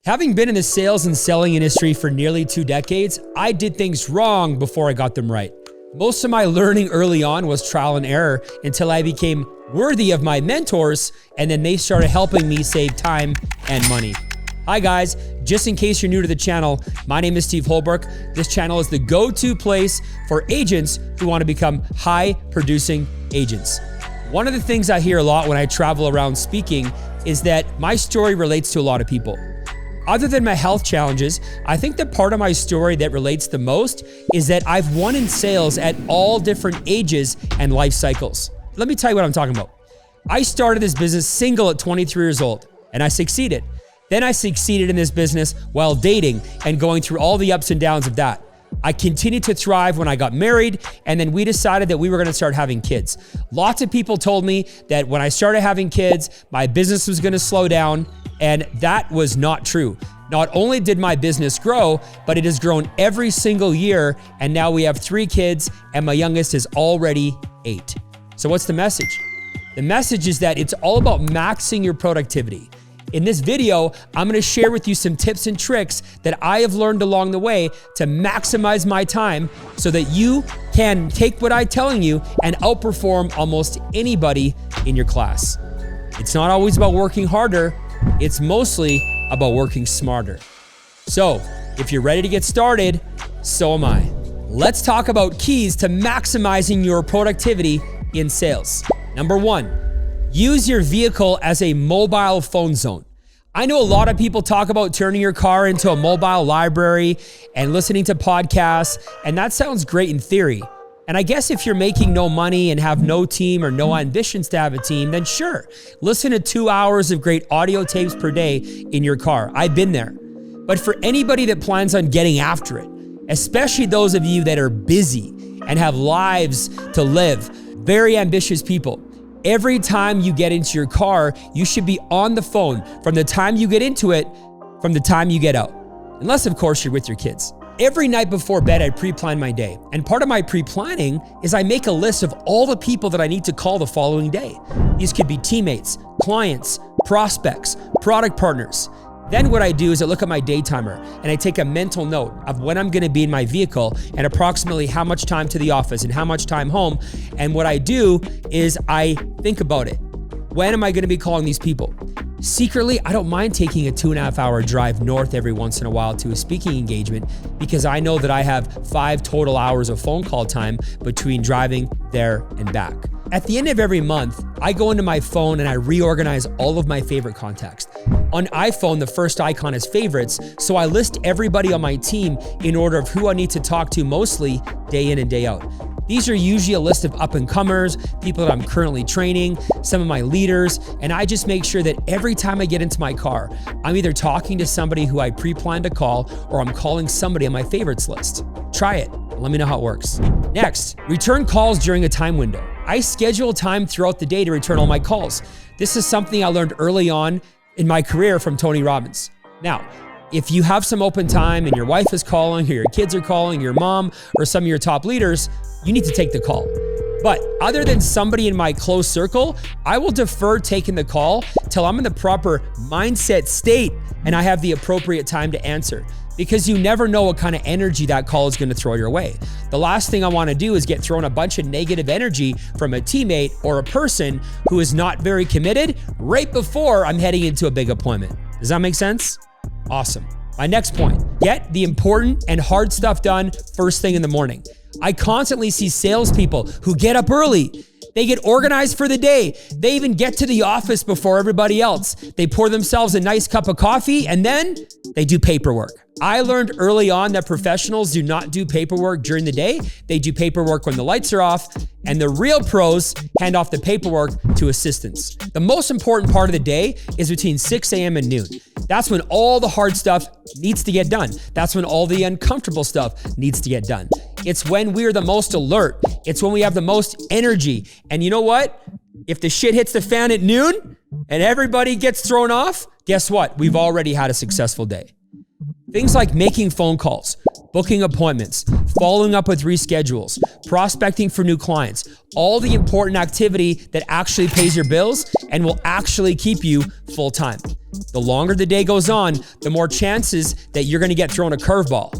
Having been in the sales and selling industry for nearly 2 decades, I did things wrong before I got them right. Most of my learning early on was trial and error until I became worthy of my mentors, and then they started helping me save time and money. Hi guys, just in case you're new to the channel, my name is Steve Holbrook. This channel is the go-to place for agents who want to become high-producing agents. One of the things I hear a lot when I travel around speaking is that my story relates to a lot of people. Other than my health challenges, I think the part of my story that relates the most is that I've won in sales at all different ages and life cycles. Let me tell you what I'm talking about. I started this business single at 23 years old, and I succeeded. Then I succeeded in this business while dating and going through all the ups and downs of that. I continued to thrive when I got married, and then we decided that we were gonna start having kids. Lots of people told me that when I started having kids, my business was gonna slow down, and that was not true. Not only did my business grow, but it has grown every single year, and now we have 3 kids, and my youngest is already 8. So what's the message? The message is that it's all about maxing your productivity. In this video, I'm gonna share with you some tips and tricks that I have learned along the way to maximize my time so that you can take what I'm telling you and outperform almost anybody in your class. It's not always about working harder, it's mostly about working smarter. So, if you're ready to get started, so am I. Let's talk about keys to maximizing your productivity in sales. Number 1. Use your vehicle as a mobile phone zone. I know a lot of people talk about turning your car into a mobile library and listening to podcasts, and that sounds great in theory. And I guess if you're making no money and have no team or no ambitions to have a team, then sure, listen to 2 hours of great audio tapes per day in your car. I've been there. But for anybody that plans on getting after it, especially those of you that are busy and have lives to live, very ambitious people, every time you get into your car, you should be on the phone from the time you get into it, from the time you get out. Unless, of course, you're with your kids. Every night before bed, I pre-plan my day. And part of my pre-planning is I make a list of all the people that I need to call the following day. These could be teammates, clients, prospects, product partners. Then what I do is I look at my day timer and I take a mental note of when I'm gonna be in my vehicle and approximately how much time to the office and how much time home. And what I do is I think about it. When am I gonna be calling these people? Secretly, I don't mind taking a 2.5-hour drive north every once in a while to a speaking engagement because I know that I have 5 total hours of phone call time between driving there and back. At the end of every month, I go into my phone and I reorganize all of my favorite contacts. On iPhone, the first icon is favorites, so I list everybody on my team in order of who I need to talk to mostly day in and day out. These are usually a list of up-and-comers, people that I'm currently training, some of my leaders, and I just make sure that every time I get into my car, I'm either talking to somebody who I pre-planned to call or I'm calling somebody on my favorites list. Try it. Let me know how it works. Next, return calls during a time window. I schedule time throughout the day to return all my calls. This is something I learned early on in my career from Tony Robbins. Now, if you have some open time and your wife is calling or your kids are calling, your mom or some of your top leaders, you need to take the call. But other than somebody in my close circle, I will defer taking the call till I'm in the proper mindset state and I have the appropriate time to answer. Because you never know what kind of energy that call is gonna throw your way. The last thing I wanna do is get thrown a bunch of negative energy from a teammate or a person who is not very committed right before I'm heading into a big appointment. Does that make sense? Awesome. My next point, get the important and hard stuff done first thing in the morning. I constantly see salespeople who get up early. They get organized for the day. They even get to the office before everybody else. They pour themselves a nice cup of coffee and then they do paperwork. I learned early on that professionals do not do paperwork during the day. They do paperwork when the lights are off, and the real pros hand off the paperwork to assistants. The most important part of the day is between 6 a.m. and noon. That's when all the hard stuff needs to get done. That's when all the uncomfortable stuff needs to get done. It's when we're the most alert. It's when we have the most energy. And you know what? If the shit hits the fan at noon and everybody gets thrown off, guess what? We've already had a successful day. Things like making phone calls, booking appointments, following up with reschedules, prospecting for new clients, all the important activity that actually pays your bills and will actually keep you full-time. The longer the day goes on, the more chances that you're gonna get thrown a curveball.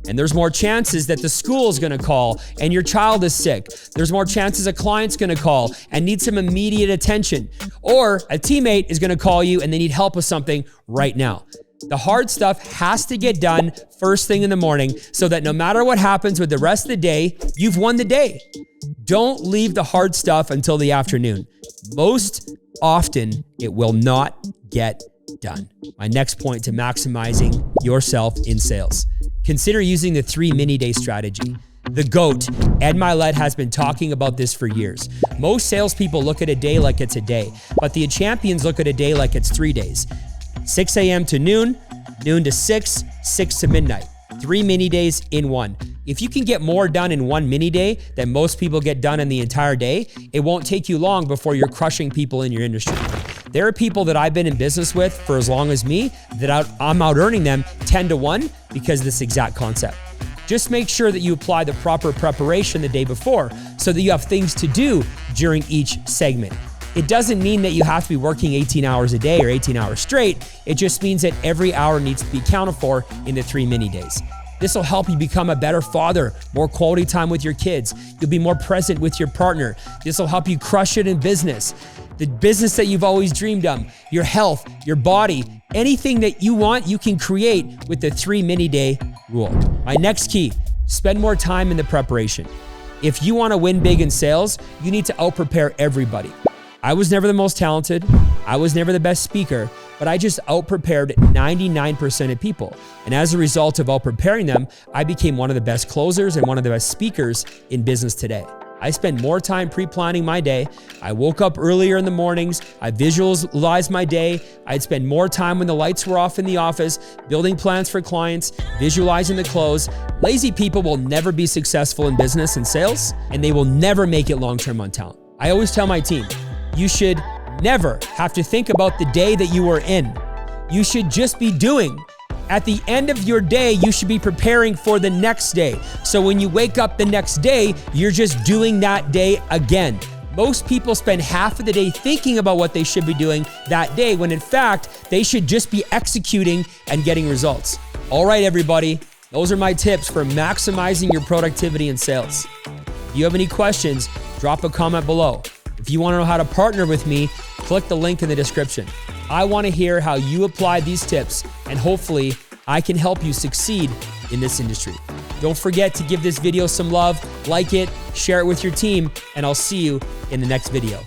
And there's more chances that the school is gonna call and your child is sick. There's more chances a client's gonna call and need some immediate attention. Or a teammate is gonna call you and they need help with something right now. The hard stuff has to get done first thing in the morning so that no matter what happens with the rest of the day, you've won the day. Don't leave the hard stuff until the afternoon. Most often, it will not get done. My next point to maximizing yourself in sales. Consider using the 3 mini-day strategy. The GOAT, Ed Milet, has been talking about this for years. Most salespeople look at a day like it's a day, but the champions look at a day like it's 3 days. 6 a.m. to noon, noon to 6, 6 to midnight. 3 mini days in one. If you can get more done in 1 mini day than most people get done in the entire day, it won't take you long before you're crushing people in your industry. There are people that I've been in business with for as long as me that I'm out earning them 10 to 1 because of this exact concept. Just make sure that you apply the proper preparation the day before so that you have things to do during each segment. It doesn't mean that you have to be working 18 hours a day or 18 hours straight. It just means that every hour needs to be accounted for in the 3 mini days. This will help you become a better father, more quality time with your kids. You'll be more present with your partner. This will help you crush it in business. The business that you've always dreamed of, your health, your body, anything that you want, you can create with the 3 mini day rule. My next key, spend more time in the preparation. If you want to win big in sales, you need to out-prepare everybody. I was never the most talented. I was never the best speaker, but I just out-prepared 99% of people. And as a result of out-preparing them, I became one of the best closers and one of the best speakers in business today. I spend more time pre-planning my day. I woke up earlier in the mornings. I visualized my day. I'd spend more time when the lights were off in the office, building plans for clients, visualizing the close. Lazy people will never be successful in business and sales, and they will never make it long-term on talent. I always tell my team, you should never have to think about the day that you are in. You should just be doing. At the end of your day, you should be preparing for the next day. So when you wake up the next day, you're just doing that day again. Most people spend half of the day thinking about what they should be doing that day, when in fact, they should just be executing and getting results. All right, everybody, those are my tips for maximizing your productivity in sales. If you have any questions, drop a comment below. If you want to know how to partner with me, click the link in the description. I want to hear how you apply these tips, and hopefully I can help you succeed in this industry. Don't forget to give this video some love, like it, share it with your team, and I'll see you in the next video.